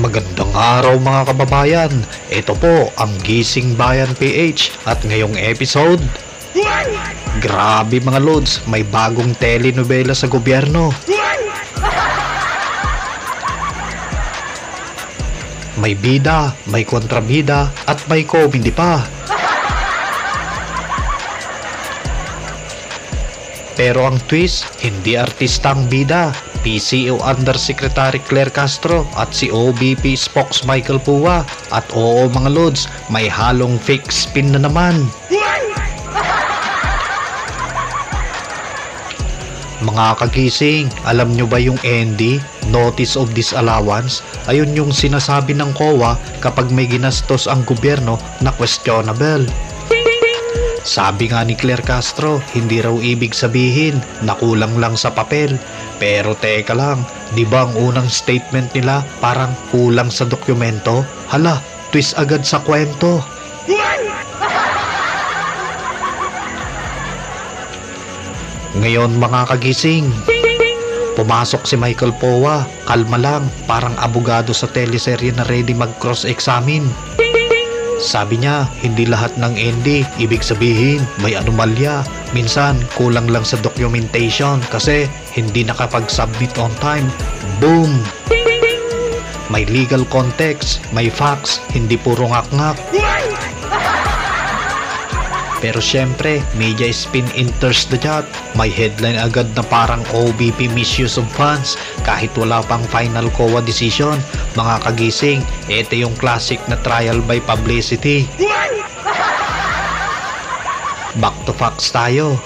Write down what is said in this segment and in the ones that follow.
Magandang araw mga kababayan. Ito po ang Gising Bayan PH at ngayong episode, grabe mga lods, may bagong telenovela sa gobyerno. May bida, may kontrabida at may comedy pa. Pero ang twist, hindi artista ang bida. PCO Undersecretary Claire Castro at si OBP Spokes Michael Pua. At oo mga lods, may halong fake spin na naman. Mga kagising, alam nyo ba yung ND, Notice of Disallowance? Ayun yung sinasabi ng COA kapag may ginastos ang gobyerno na questionable. Sabi nga ni Claire Castro, hindi raw ibig sabihin na kulang lang sa papel. Pero teka lang, di ba ang unang statement nila parang kulang sa dokumento? Hala, twist agad sa kwento. Ngayon mga kagising, pumasok si Michael Pua, kalma lang, parang abogado sa teleserye na ready mag-cross-examine. Sabi niya, hindi lahat ng ND, ibig sabihin may anomalya. Minsan, kulang lang sa documentation kasi hindi nakapag-submit on time. Boom! May legal context, may facts, hindi puro ngak-ngak. Pero syempre, media spin enters the chat. May headline agad na parang OBP misuse of funds kahit wala pang final COA decision. Mga kagising, ito yung classic na trial by publicity. Back to facts tayo.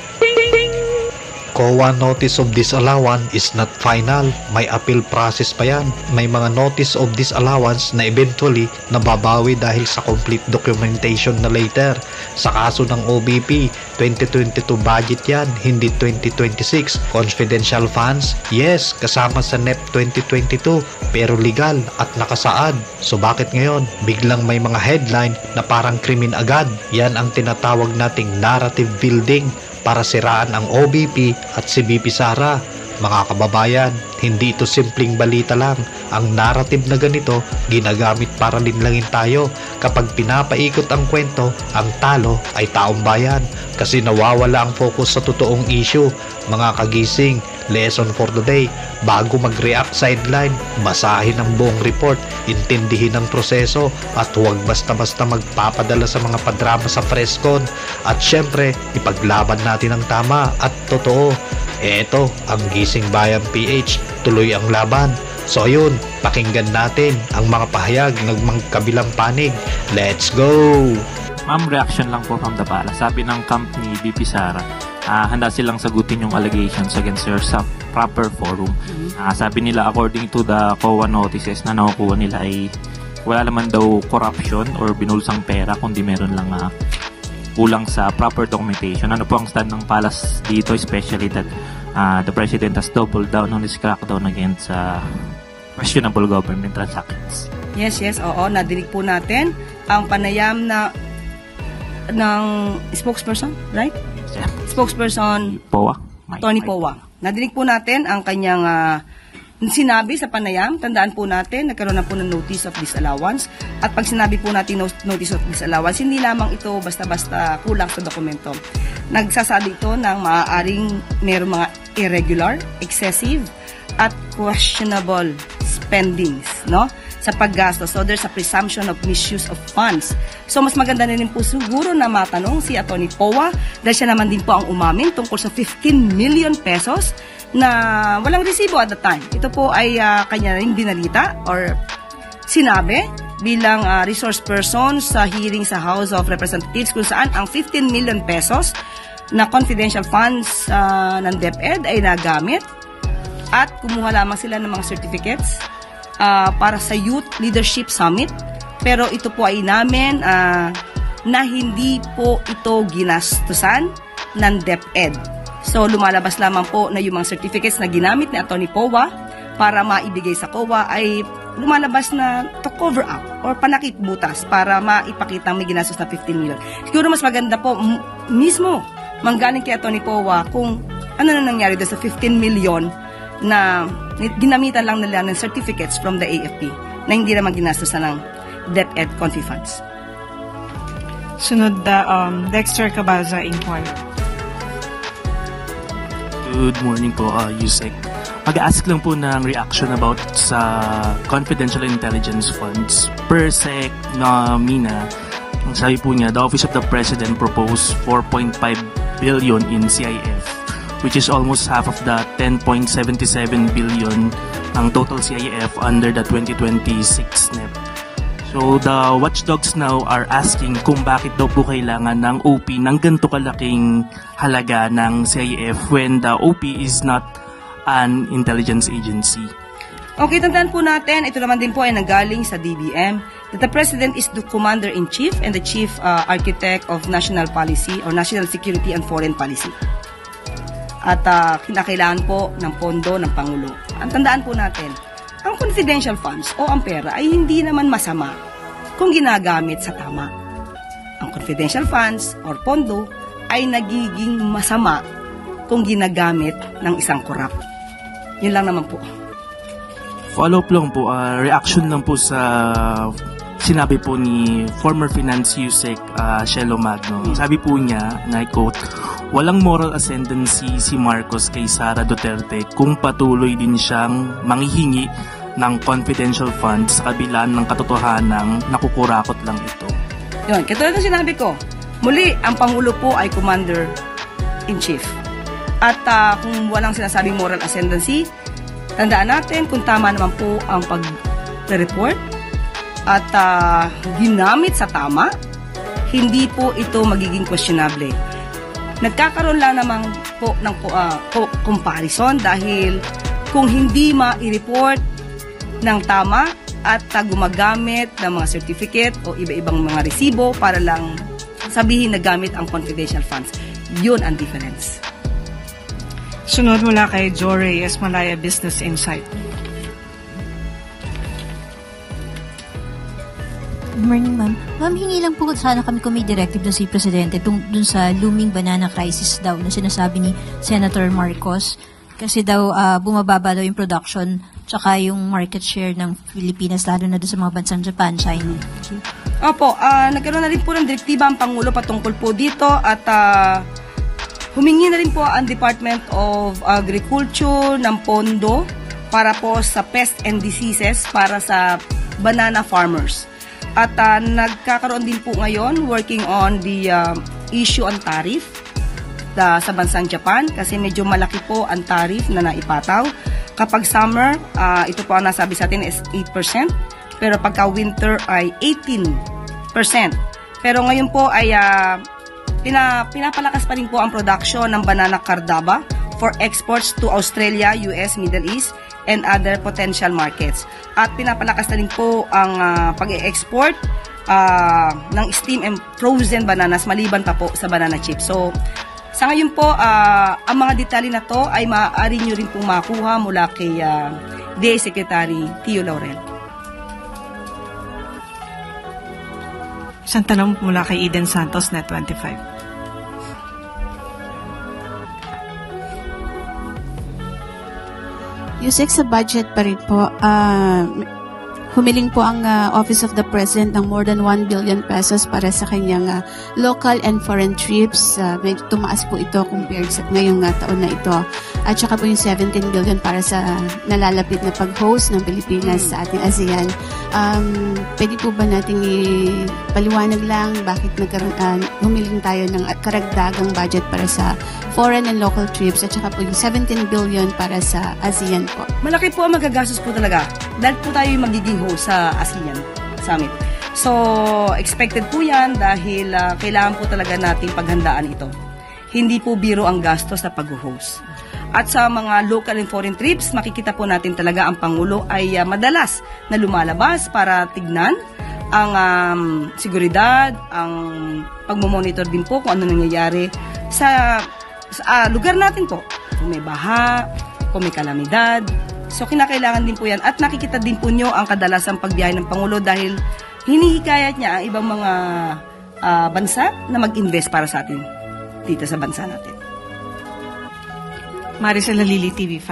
COA Notice of Disallowance is not final. May appeal process pa yan. May mga Notice of Disallowance na eventually nababawi dahil sa complete documentation na later. Sa kaso ng OBP, 2022 budget yan, hindi 2026. Confidential funds? Yes, kasama sa NEP 2022, pero legal at nakasaad. So bakit ngayon, biglang may mga headline na parang krimen agad? Yan ang tinatawag nating narrative building para siraan ang OBP at si BP Sara. Mga kababayan, hindi ito simpleng balita lang. Ang narrative na ganito, ginagamit para linlangin tayo. Kapag pinapaikot ang kwento, ang talo ay taong bayan. Kasi nawawala ang focus sa totoong issue. Mga kagising, lesson for the day, bago mag-react sa headline, basahin ang buong report, intindihin ang proseso, at huwag basta-basta magpapadala sa mga padrama sa presscon. At syempre, ipaglaban natin ang tama at totoo. Eto, ang Gising Bayan PH, tuloy ang laban. So ayun, pakinggan natin ang mga pahayag ng magkabilang panig. Let's go! Ma'am, reaction lang po from the palace. Sabi ng camp ni BP Sara, handa silang sagutin yung allegations against her sa proper forum. Sabi nila, according to the COA notices na nakukuha nila ay wala naman daw corruption or binulsang pera, kundi meron lang kulang sa proper documentation. Ano po ang stand ng palace dito, especially that the president has doubled down on his crackdown against questionable government transactions? Yes, oo. Nadinig po natin ang panayam ng spokesperson, right? Yeah. Spokesperson Pua. Tony Pua. Nadinig po natin ang kanyang sinabi sa panayam. Tandaan po natin, nagkaroon na po ng notice of disallowance. At pag sinabi po natin notice of disallowance, hindi lamang ito basta-basta kulang sa dokumento. Nagsasabi ito ng maaaring mayroong mga irregular, excessive, at questionable spendings, no? Sa paggastos. So there's a presumption of misuse of funds. So mas maganda na rin po siguro na matanong si Atty. Pua dahil siya naman din po ang umamin tungkol sa 15 million pesos na walang resibo at the time. Ito po ay kanya rin binalita or sinabi bilang resource person sa hearing sa House of Representatives kung saan ang 15 million pesos na confidential funds ng DepEd ay nagamit at kumuha lamang sila ng mga certificates para sa Youth Leadership Summit. Pero ito po ay namin na hindi po ito ginastusan ng DepEd. So lumalabas lamang po na yung mga certificates na ginamit ni Atty. Pua para maibigay sa COA ay lumalabas na to cover up or panakit butas para maipakita may ginastos na 15 million. Siguro mas maganda po mismo manggaling kay Atty. Pua kung ano na nangyari doon sa 15 million na ginamitan lang nila ng certificates from the AFP. na hindi naman ginastosan ng DepEd Confi funds. Sunod, Dexter Cabaza, Inquirer. Good morning po, Yusek. Mag-ask lang po ng reaction about sa confidential intelligence funds. Per Sec na Mina, ang sabi po niya, the Office of the President proposed 4.5 billion in CIF, which is almost half of the 10.77 billion ang total CIF under the 2026 NEP. So the watchdogs now are asking kung bakit daw po kailangan ng OP ng ganito kalaking halaga ng CIF when the OP is not an intelligence agency. Okay, tandaan po natin, ito naman din po ay nanggaling sa DBM, that the President is the Commander-in-Chief and the Chief Architect of National Policy or National Security and Foreign Policy. At kinakailangan po ng pondo ng Pangulo. Ang tandaan po natin, ang confidential funds o ang pera ay hindi naman masama kung ginagamit sa tama. Ang confidential funds or pondo ay nagiging masama kung ginagamit ng isang korap. Yun lang naman po. Follow-up lang po, reaction lang po sa sinabi po ni former Finance Yusek Shelo Magno. Sabi po niya, and I quote, walang moral ascendancy si Marcos kay Sara Duterte kung patuloy din siyang manghihingi ng confidential funds sa kabila ng katotohanang nakukurakot lang ito. Yun, katulad ng sinabi ko, muli, ang Pangulo po ay Commander-in-Chief. At kung walang sinasabing moral ascendancy, tandaan natin kung tama naman po ang pag-report at ginamit sa tama, hindi po ito magiging questionable. Nagkakaroon lang naman po ng comparison dahil kung hindi ma-report ng tama at gumagamit ng mga certificate o iba-ibang mga resibo para lang sabihin na gamit ang confidential funds. Yun ang difference. Sunod mula kay Joe Reyes, Malaya Business Insight. Good morning, ma'am. Ma'am, hingi lang po sana kami kung may directive na si Presidente dun sa looming banana crisis daw na sinasabi ni Senator Marcos. Kasi daw bumababa daw yung production tsaka yung market share ng Pilipinas lalo na doon sa mga bansang Japan, China. Opo, nagkaroon na rin po ng direktiba ang Pangulo patungkol po dito at humingi na rin po ang Department of Agriculture ng pondo para po sa pest and diseases para sa banana farmers. At nagkakaroon din po ngayon working on the issue on tariff sa bansang Japan kasi medyo malaki po ang tariff na naipataw. Kapag summer, ito po ang nasabi sa atin is 8%, pero pagka winter ay 18%. Pero ngayon po ay pinapalakas pa rin po ang production ng banana cardaba for exports to Australia, US, Middle East, and other potential markets. At pinapalakas na rin po ang pag-e-export ng steam and frozen bananas maliban pa po sa banana chips. So, sa ngayon po, ang mga detalye na to ay maaari nyo rin pong makuha mula kay DA Secretary Tio Laurel. Isang tanong mula kay Eden Santos, Net 25. Yusek, sa budget pa rin po, humiling po ang Office of the President ng more than 1 billion pesos para sa kanyang local and foreign trips. Medyo tumaas po ito compared sa ngayong taon na ito. At saka po yung 17 billion para sa nalalapit na pag-host ng Pilipinas sa ating ASEAN. Pwede po ba nating ipaliwanag lang bakit humiling tayo ng karagdagang budget para sa foreign and local trips at saka po yung 17 billion para sa ASEAN po? Malaki po ang magagastos po talaga dahil po tayo yung magiging host sa ASEAN Summit. So, expected po yan dahil kailangan po talaga nating paghandaan ito. Hindi po biro ang gastos sa pag-host. At sa mga local and foreign trips, makikita po natin talaga ang Pangulo ay madalas na lumalabas para tignan ang seguridad, ang pagmomonitor din po kung ano nangyayari sa lugar natin po. Kung may baha, kung may kalamidad. So, kinakailangan din po yan. At nakikita din po nyo ang kadalasang pagbiyahe ng Pangulo dahil hinihikayat niya ang ibang mga bansa na mag-invest para sa atin dito sa bansa natin. Maricel Halili, TV5.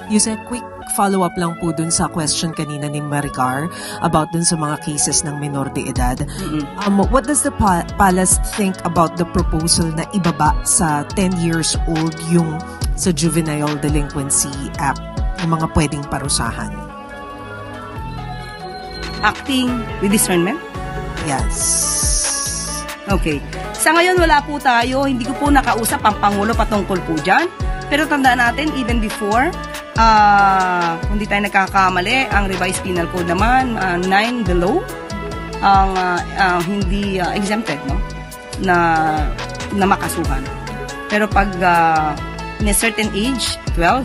Yusek, quick follow-up lang po dun sa question kanina ni Maricar about dun sa mga cases ng minor de edad. What does the palace think about the proposal na ibaba sa 10 years old yung sa Juvenile Delinquency Act, yung mga pwedeng parusahan? Acting with discernment? Yes. Okay. Sa ngayon wala po tayo, hindi ko po nakausap ang Pangulo patungkol po dyan. Pero tandaan natin, even before, kung di tayo nagkakamali, ang revised penal code naman, 9 below, ang hindi exempted, no? Na makasuhan. Pero pag in a certain age, 12,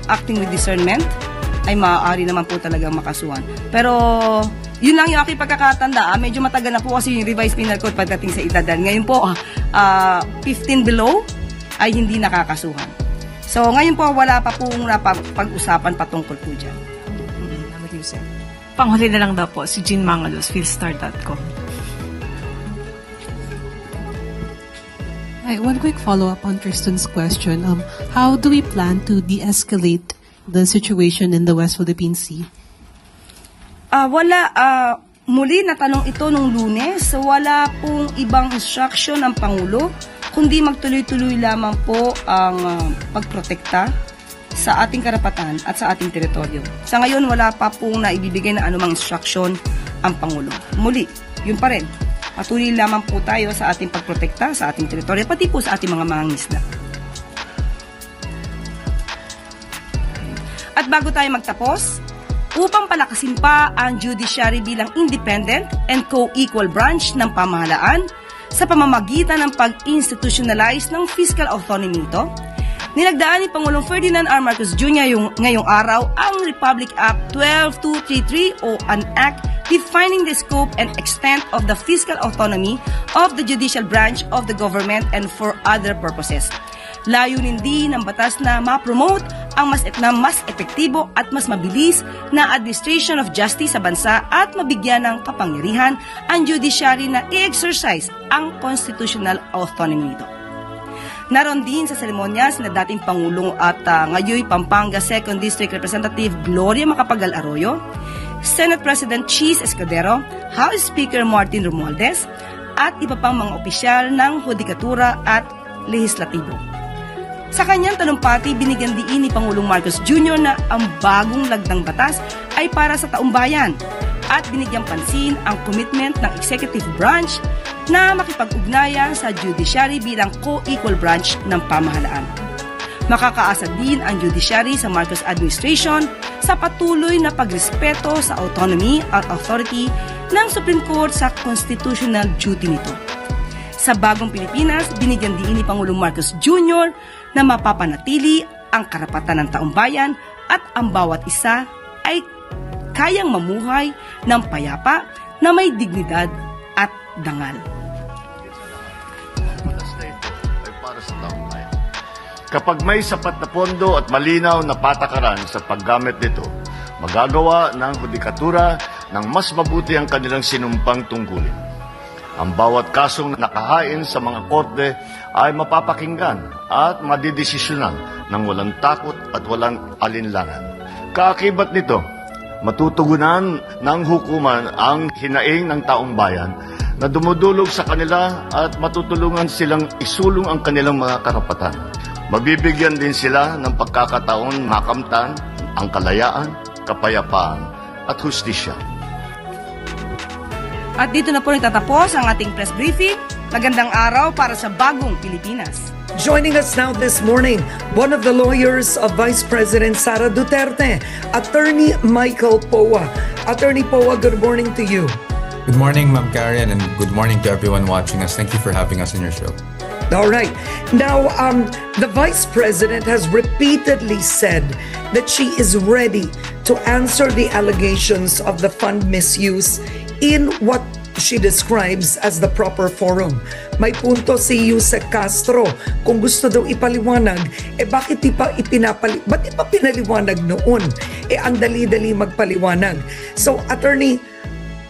acting with discernment, ay maaari naman po talagang makasuhan. Pero yun lang yung aking pagkakatanda. Medyo matagal na po kasi yung revised penal code pagdating sa edad. Ngayon po, 15 below ay hindi nakakasuhan. So, ngayon po, wala pa pong pag-usapan patungkol po dyan. Panghuli na lang daw po, si Jean Mangalos, philstar.com. Hi, one quick follow-up on Tristan's question. How do we plan to de-escalate the situation in the West Philippine Sea? Muli natanong ito nung Lunes, wala pong ibang instruction ng Pangulo, kundi magtuloy-tuloy lamang po ang pagprotekta sa ating karapatan at sa ating teritoryo. Sa ngayon, wala pa pong naibibigay na anumang instruction ang Pangulo. Muli, yun pa rin. Patuloy lamang po tayo sa ating pagprotekta sa ating teritoryo, pati po sa ating mga mangingisda. At bago tayo magtapos, upang palakasin pa ang judiciary bilang independent and co-equal branch ng pamahalaan sa pamamagitan ng pag-institutionalize ng fiscal autonomy nito, ninagdaan ni Pangulong Ferdinand R. Marcos Jr. ngayong araw ang Republic Act 12233 o an act defining the scope and extent of the fiscal autonomy of the judicial branch of the government and for other purposes. Layunin din ng batas na ma-promote ang mas epektibo at mas mabilis na administration of justice sa bansa at mabigyan ng kapangyarihan ang judiciary na i-exercise ang constitutional autonomy nito. Naroon din sa seremonya sina dating Pangulong at ngayoy Pampanga 2nd District Representative Gloria Macapagal Arroyo, Senate President Cheese Escudero, House Speaker Martin Romualdez, at iba pang mga opisyal ng Hudikatura at Lehislatibo. Sa kanyang talumpati, binigyan diin ni Pangulong Marcos Jr. na ang bagong lagdang batas ay para sa taumbayan at binigyang pansin ang commitment ng executive branch na makipag-ugnayan sa judiciary bilang co-equal branch ng pamahalaan. Makakaasa din ang judiciary sa Marcos administration sa patuloy na pagrespeto sa autonomy at authority ng Supreme Court sa constitutional duty nito. Sa bagong Pilipinas, binigyan din ni Pangulong Marcos Jr. na mapapanatili ang karapatan ng taumbayan at ang bawat isa ay kayang mamuhay ng payapa na may dignidad at dangal. Kapag may sapat na pondo at malinaw na patakaran sa paggamit nito, magagawa ng hudikatura ng mas mabuti ang kanilang sinumpang tungkulin. Ang bawat kasong nakahain sa mga korte ay mapapakinggan at madidesisyonan ng walang takot at walang alinlangan. Kaakibat nito, matutugunan ng hukuman ang hinaing ng taong bayan na dumudulog sa kanila at matutulungan silang isulong ang kanilang mga karapatan. Mabibigyan din sila ng pagkakataon makamtan ang kalayaan, kapayapaan at hustisya. At dito na po nagtatapos ang ating press briefing. Magandang araw para sa bagong Pilipinas. Joining us now this morning, one of the lawyers of Vice President Sara Duterte, Attorney Michael Poa. Attorney Poa, good morning to you. Good morning, Ma'am Karen, and good morning to everyone watching us. Thank you for having us on your show. All right. Now, the Vice President has repeatedly said that she is ready to answer the allegations of the fund misuse in what she describes as the proper forum. May punto si Yusek Castro. Kung gusto daw ipaliwanag, bakit ba't ipa pinaliwanag noon? Ang dali-dali magpaliwanag. So, Attorney,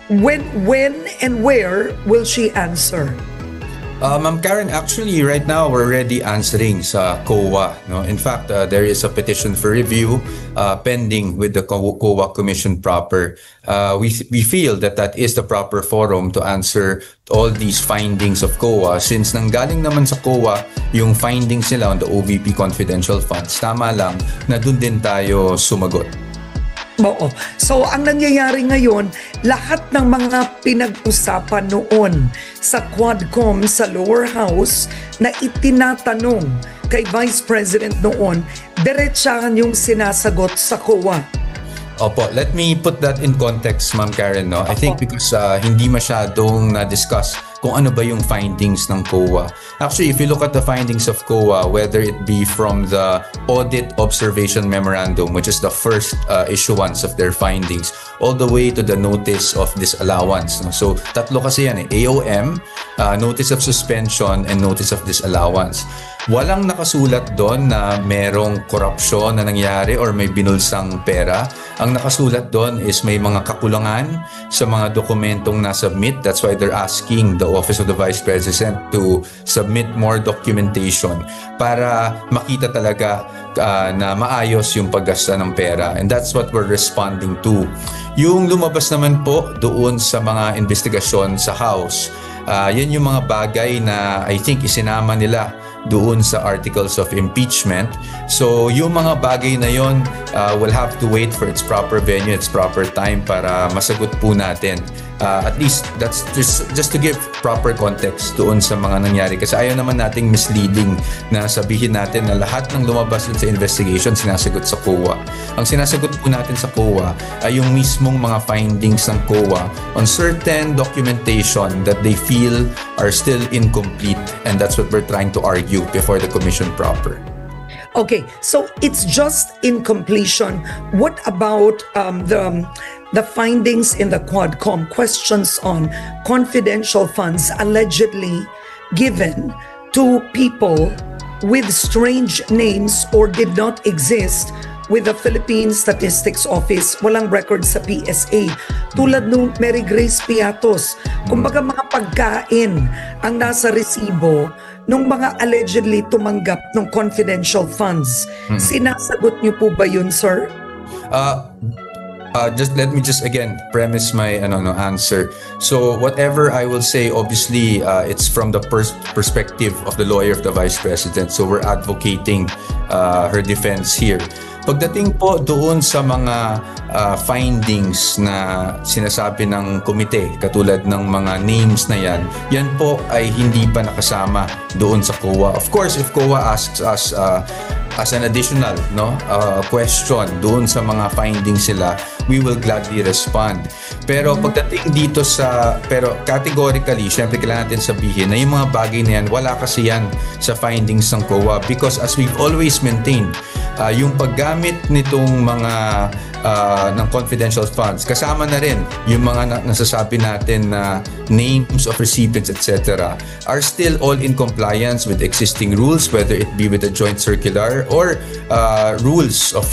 when and where will she answer? Ma'am Karen, actually right now we're already answering sa COA. No? In fact, there is a petition for review pending with the COA Commission proper. We feel that that is the proper forum to answer all these findings of COA since nanggaling naman sa COA yung findings nila on the OVP confidential funds. Tama lang na dun din tayo sumagot. Oo. So, ang nangyayari ngayon, lahat ng mga pinag-usapan noon sa Quadcom sa lower house na itinatanong kay Vice President noon, diretsahan yung sinasagot sa COA. Opo, let me put that in context, Ma'am Karen. No? I think because hindi masyadong na-discuss kung ano ba yung findings ng COA. Actually, if you look at the findings of COA, whether it be from the Audit Observation Memorandum, which is the first issuance of their findings, all the way to the Notice of Disallowance. No? So, tatlo kasi yan AOM, Notice of Suspension, and Notice of Disallowance. Walang nakasulat doon na merong korupsyon na nangyari or may binulsang pera. Ang nakasulat doon is may mga kakulangan sa mga dokumentong nasubmit. That's why they're asking the Office of the Vice President to submit more documentation para makita talaga na maayos yung paggasta ng pera. And that's what we're responding to. Yung lumabas naman po doon sa mga investigasyon sa House, yan yung mga bagay na I think isinama nila doon sa articles of impeachment. So yung mga bagay na yon will have to wait for its proper venue, its proper time para masagot po natin. At least that's just to give proper context doon sa mga nangyari kasi ayaw naman nating misleading na sabihin natin na lahat ng lumabas sa investigation sinasagot sa COA. Ang sinasagot po natin sa COA ay yung mismong mga findings ng COA on certain documentation that they feel are still incomplete, and that's what we're trying to argue before the commission proper. Okay, so it's just incompletion. What about the findings in the Quadcom, questions on confidential funds allegedly given to people with strange names or did not exist with the Philippine Statistics Office, walang record sa PSA. Tulad nung Mary Grace Piatos, kumbaga mga pagkain ang nasa resibo nung mga allegedly tumanggap ng confidential funds. Sinasagot niyo po ba yun, sir? Just let me just again premise my answer. So whatever I will say, obviously it's from the perspective of the lawyer of the Vice President. So we're advocating her defense here. Pagdating po doon sa mga findings na sinasabi ng komite, katulad ng mga names na yan po ay hindi pa nakasama doon sa COA. Of course, if COA asks us as an additional question doon sa mga findings sila, we will gladly respond. Pero pagdating dito pero categorically, syempre kailangan natin sabihin na yung mga bagay na yan, wala kasi yan sa findings ng COA because as we've always maintained, yung paggamit nitong mga ng confidential funds, kasama na rin yung mga nasasabi natin na names of recipients, etc., are still all in compliance with existing rules, whether it be with the joint circular or rules of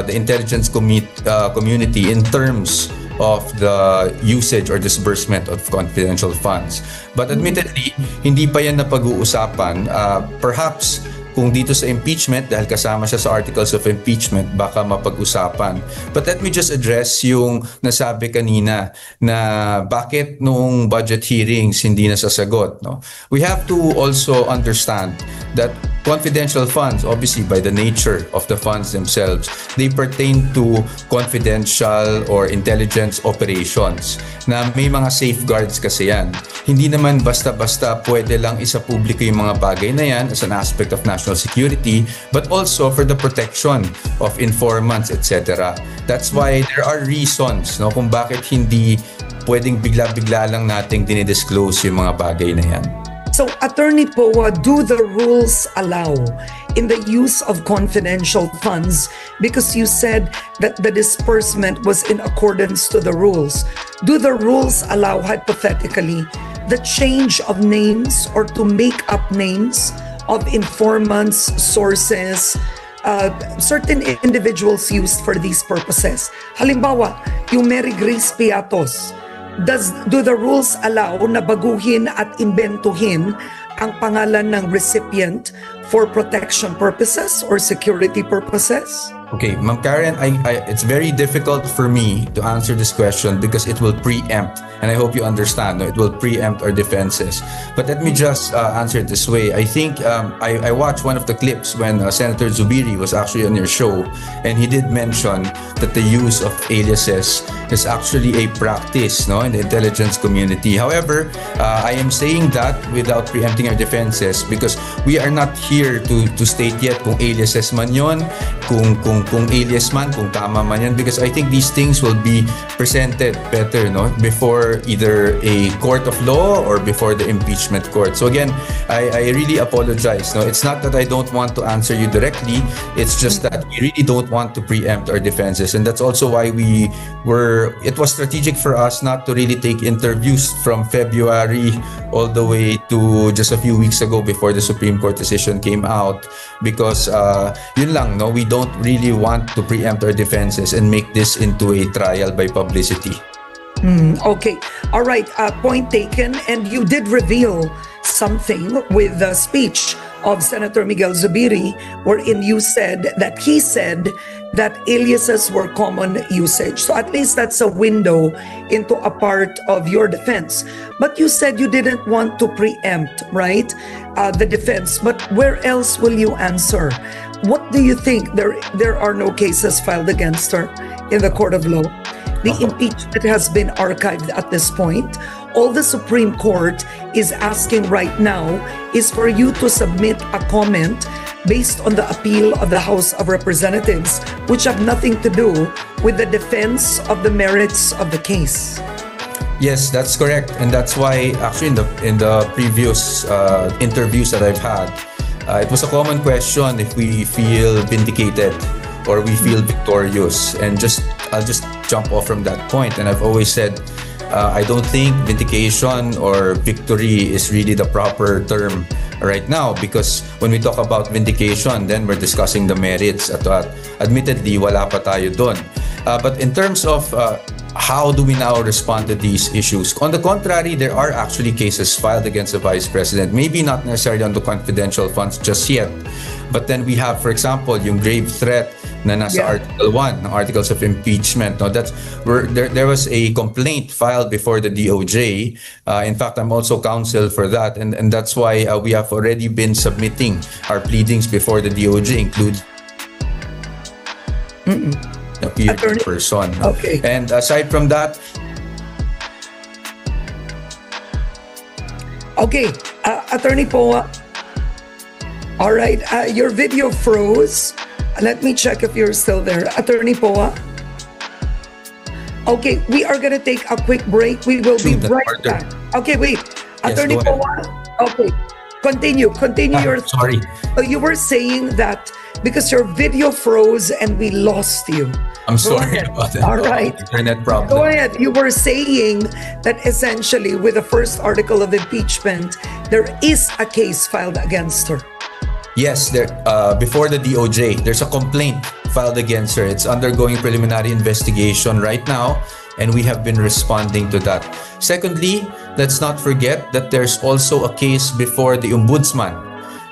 the intelligence community in terms of the usage or disbursement of confidential funds. But admittedly, hindi pa yan napag-uusapan. Perhaps kung dito sa impeachment, dahil kasama siya sa articles of impeachment, baka mapag-usapan. But let me just address yung nasabi kanina na bakit noong budget hearings hindi nasasagot. No? We have to also understand that confidential funds, obviously by the nature of the funds themselves, they pertain to confidential or intelligence operations na may mga safeguards kasi yan. Hindi naman basta-basta pwede lang isa-publiko yung mga bagay na yan as an aspect of national security, but also for the protection of informants, etc. That's why there are reasons kung bakit hindi pwedeng bigla-bigla lang nating dinidisclose yung mga bagay na yan. So, Attorney Poa, do the rules allow in the use of confidential funds, because you said that the disbursement was in accordance to the rules? Do the rules allow, hypothetically, the change of names or to make up names of informants, sources, certain individuals used for these purposes? Halimbawa, yung Mary Grace Piatos, do the rules allow na baguhin at imbentuhin ang pangalan ng recipient for protection purposes or security purposes? Okay, Ma'am Karen, it's very difficult for me to answer this question because it will preempt, and I hope you understand, no? It will preempt our defenses. But let me just answer it this way. I think I watched one of the clips when Senator Zubiri was actually on your show, and he did mention that the use of aliases is actually a practice, no, in the intelligence community. However, I am saying that without preempting our defenses because we are not here to state yet kung aliases man yon, kung alias man, kung tama man yan, because I think these things will be presented better, no, before either a court of law or before the impeachment court. So again, I really apologize. No, it's not that I don't want to answer you directly. It's just that we really don't want to preempt our defenses, and that's also why it was strategic for us not to really take interviews from February all the way to just a few weeks ago before the Supreme Court decision came out, because yun lang, no, we don't really want to preempt our defenses and make this into a trial by publicity. Okay, all right, point taken. And you did reveal something with the speech of Senator Miguel Zubiri, wherein you said that he said that aliases were common usage. So at least that's a window into a part of your defense. But you said you didn't want to preempt, right, the defense. But where else will you answer? What do you think? There are no cases filed against her in the court of law. The impeachment has been archived at this point. All the Supreme Court is asking right now is for you to submit a comment based on the appeal of the House of Representatives, which have nothing to do with the defense of the merits of the case. Yes, that's correct, and that's why actually in the previous interviews that I've had, it was a common question if we feel vindicated or we feel victorious, and I'll just jump off from that point. And I've always said I don't think vindication or victory is really the proper term right now, because when we talk about vindication, then we're discussing the merits. Admittedly, wala pa tayo dun. But in terms of how do we now respond to these issues? On the contrary, there are actually cases filed against the Vice President, maybe not necessarily on the confidential funds just yet. But then we have, for example, yung grave threat na nasa Article 1 ng Articles of Impeachment. No, that's where there was a complaint filed before the DOJ. In fact, I'm also counsel for that, and that's why we have already been submitting our pleadings before the DOJ, include appeared in person. Okay. And aside from that, okay, Attorney Poa. All right, your video froze. Let me check if you're still there. Attorney Poa. Okay, we are going to take a quick break. We will be right back. Okay, wait. Yes, Attorney Poa. Okay, continue your... Sorry. You were saying that because your video froze and we lost you. I'm sorry about that. All right. Internet problem. Go ahead. You were saying that essentially with the first article of impeachment, there is a case filed against her. Yes, before the DOJ, there's a complaint filed against her. It's undergoing preliminary investigation right now, and we have been responding to that. Secondly, let's not forget that there's also a case before the Ombudsman,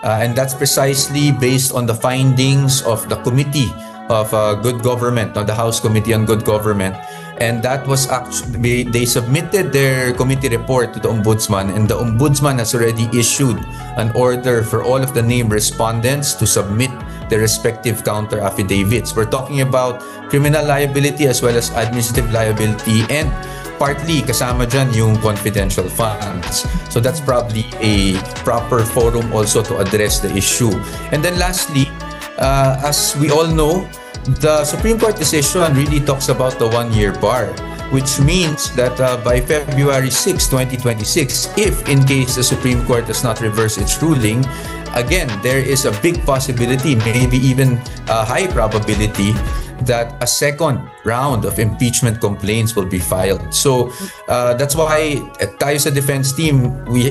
and that's precisely based on the findings of the Committee of Good Government, the House Committee on Good Government. And that was actually, they submitted their committee report to the Ombudsman, and the Ombudsman has already issued an order for all of the named respondents to submit their respective counter affidavits. We're talking about criminal liability as well as administrative liability, and partly kasama dyan yung confidential funds. So that's probably a proper forum also to address the issue. And then lastly, as we all know, the Supreme Court decision really talks about the one-year bar, which means that by February 6, 2026, if in case the Supreme Court does not reverse its ruling, again, there is a big possibility, maybe even a high probability, that a second round of impeachment complaints will be filed. So that's why tayo sa defense team, we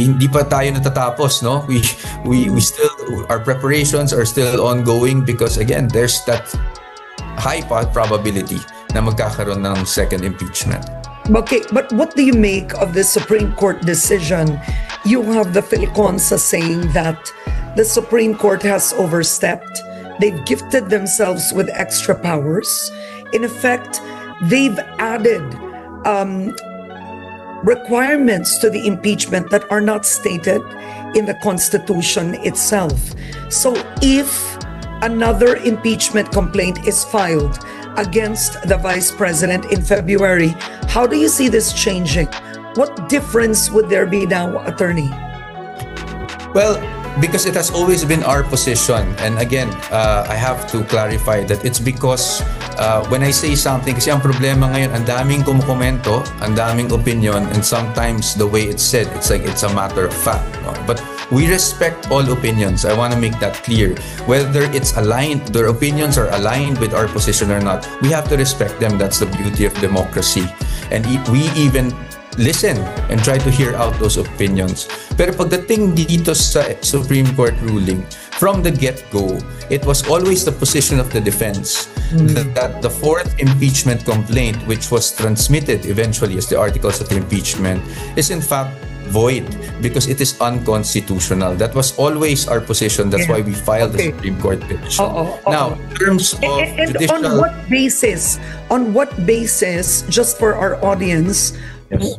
hindi pa tayo natatapos, no? We still, our preparations are still ongoing, because again, there's that high probability na magkakaroon ng second impeachment. Okay, but what do you make of the Supreme Court decision you have the Filiconsa saying that the Supreme Court has overstepped. They've gifted themselves with extra powers. In effect, they've added requirements to the impeachment that are not stated in the Constitution itself. So if another impeachment complaint is filed against the Vice President in February, how do you see this changing? What difference would there be now, Attorney? Well, because it has always been our position, and again, I have to clarify that it's because when I say something, kasi ang problema ngayon, ang daming kumukomento, ang daming opinion, and sometimes the way it's said, it's like it's a matter of fact. No? But we respect all opinions. I want to make that clear. Whether it's aligned, their opinions are aligned with our position or not, we have to respect them. That's the beauty of democracy. And we even listen and try to hear out those opinions. Pero pagdating dito sa Supreme Court ruling, from the get-go, it was always the position of the defense that the fourth impeachment complaint, which was transmitted eventually as the articles of impeachment, is in fact void because it is unconstitutional. That was always our position. That's why we filed the Supreme Court petition. Now, in terms of and judicial... on what basis, just for our audience,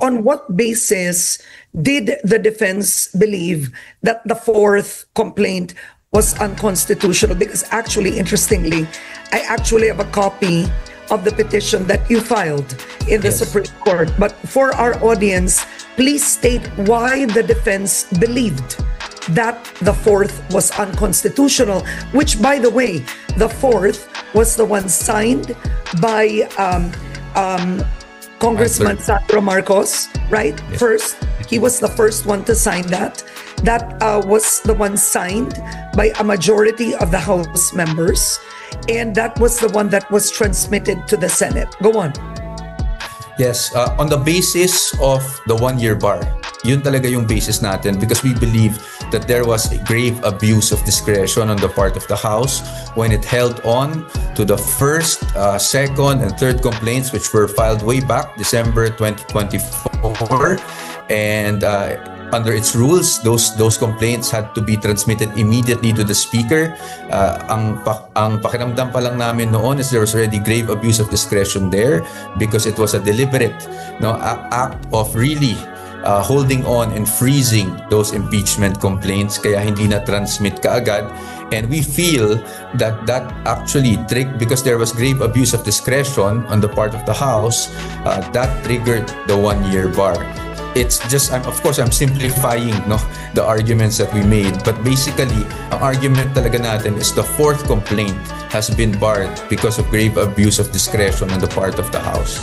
on what basis did the defense believe that the fourth complaint was unconstitutional? Because actually, interestingly, I actually have a copy of the petition that you filed in the Supreme Court. But for our audience, please state why the defense believed that the fourth was unconstitutional, which, by the way, the fourth was the one signed by Congressman Sandro Marcos, right? Yes. First, he was the first one to sign that. That was the one signed by a majority of the House members. And that was the one that was transmitted to the Senate. Go on. Yes, on the basis of the one-year bar, yun talaga yung basis natin because we believe that there was a grave abuse of discretion on the part of the House when it held on to the first, second, and third complaints which were filed way back December 2024, and under its rules, those complaints had to be transmitted immediately to the Speaker. Ang pakiramdam pa lang namin noon is there was already grave abuse of discretion there because it was a deliberate act of really holding on and freezing those impeachment complaints kaya hindi na transmit kaagad. And we feel that actually because there was grave abuse of discretion on the part of the House, that triggered the one-year bar. It's just, I'm simplifying the arguments that we made. But basically, ang argument talaga natin is the fourth complaint has been barred because of grave abuse of discretion on the part of the House.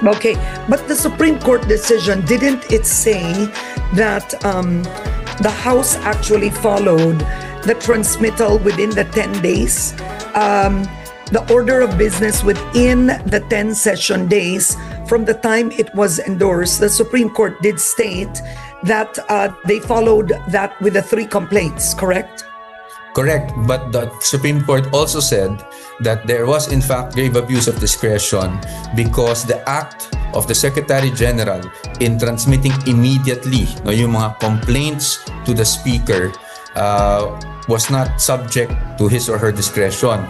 Okay, but the Supreme Court decision, didn't it say that the House actually followed the transmittal within the 10 days? The order of business within the 10 session days from the time it was endorsed. The Supreme Court did state that they followed that with the 3 complaints, correct? Correct, but the Supreme Court also said that there was in fact grave abuse of discretion because the act of the Secretary General in transmitting immediately yung mga complaints to the Speaker was not subject to his or her discretion.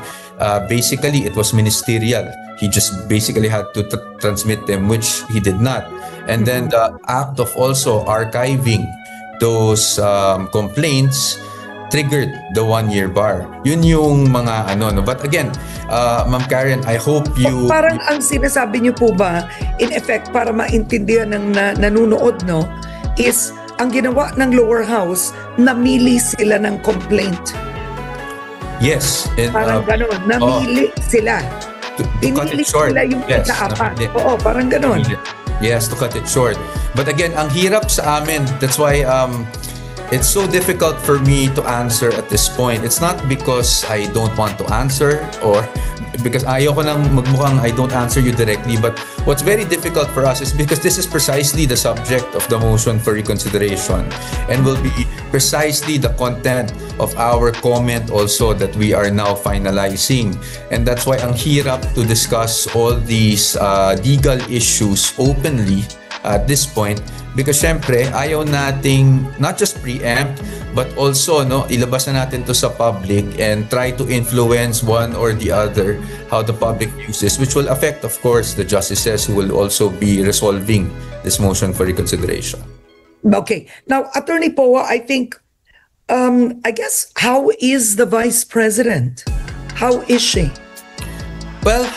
Basically, it was ministerial. He just basically had to transmit them, which he did not. And then the act of also archiving those complaints triggered the one-year bar. Yun yung mga But again, Ma'am Karen, I hope you... Parang ang sinasabi niyo po ba, in effect, para maintindihan ng nanunood, is ang ginawa ng lower house, namili sila ng complaint. Yes. And, parang gano'n. Namili sila. To cut it short. Sila yung ika-apat. Oo, parang gano'n. Yes, to cut it short. But again, ang hirap sa amin. That's why it's so difficult for me to answer at this point. It's not because I don't want to answer or because ayoko nang magmukhang I don't answer you directly. But what's very difficult for us is because this is precisely the subject of the motion for reconsideration and will be precisely the content of our comment also that we are now finalizing. And that's why ang hirap to discuss all these legal issues openly at this point Because syempre, ayaw nating not just preempt, but also ilabas na natin to sa public and try to influence one or the other how the public views this, which will affect, of course, the justices who will also be resolving this motion for reconsideration. Okay. Now, Attorney Poa, I think, I guess, how is the Vice President? How is she? Well,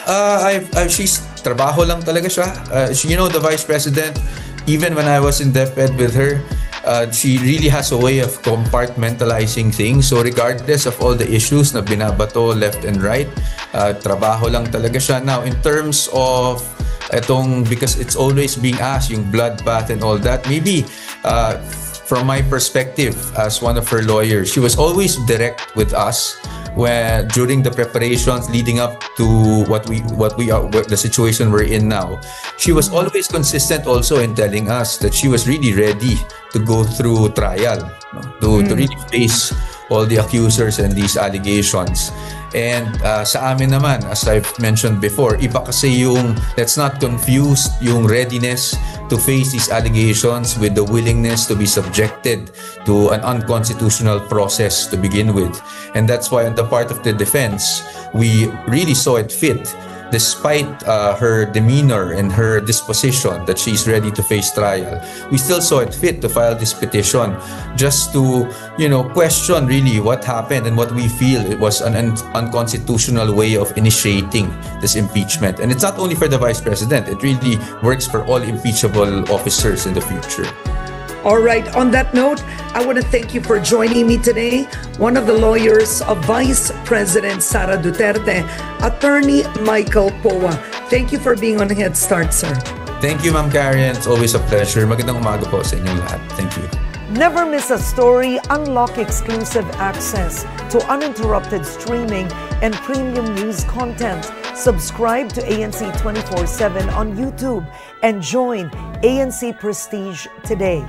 she's trabaho lang talaga siya. The Vice President, even when I was in DepEd with her, she really has a way of compartmentalizing things. So regardless of all the issues na binabato left and right, trabaho lang talaga siya. Now, in terms of because it's always being asked, yung bloodbath and all that, maybe from my perspective as one of her lawyers, she was always direct with us during the preparations leading up to the situation we're in now. She was always consistent also in telling us that she was really ready to go through trial, to really face all the accusers and these allegations. And sa amin naman, as I've mentioned before, iba kasi yung, let's not confuse yung readiness to face these allegations with the willingness to be subjected to an unconstitutional process to begin with. And that's why on the part of the defense, we really saw it fit, despite her demeanor and her disposition that she's ready to face trial, we still saw it fit to file this petition just to, question really what happened and what we feel it was an unconstitutional way of initiating this impeachment. And it's not only for the Vice President, it really works for all impeachable officers in the future. All right. On that note, I want to thank you for joining me today. One of the lawyers of Vice President Sara Duterte, Attorney Michael Poa. Thank you for being on Head Start, sir. Thank you, Ma'am Karen. It's always a pleasure. Magandang umaga po sa inyong lahat. Thank you. Never miss a story. Unlock exclusive access to uninterrupted streaming and premium news content. Subscribe to ANC 24/7 on YouTube and join ANC Prestige today.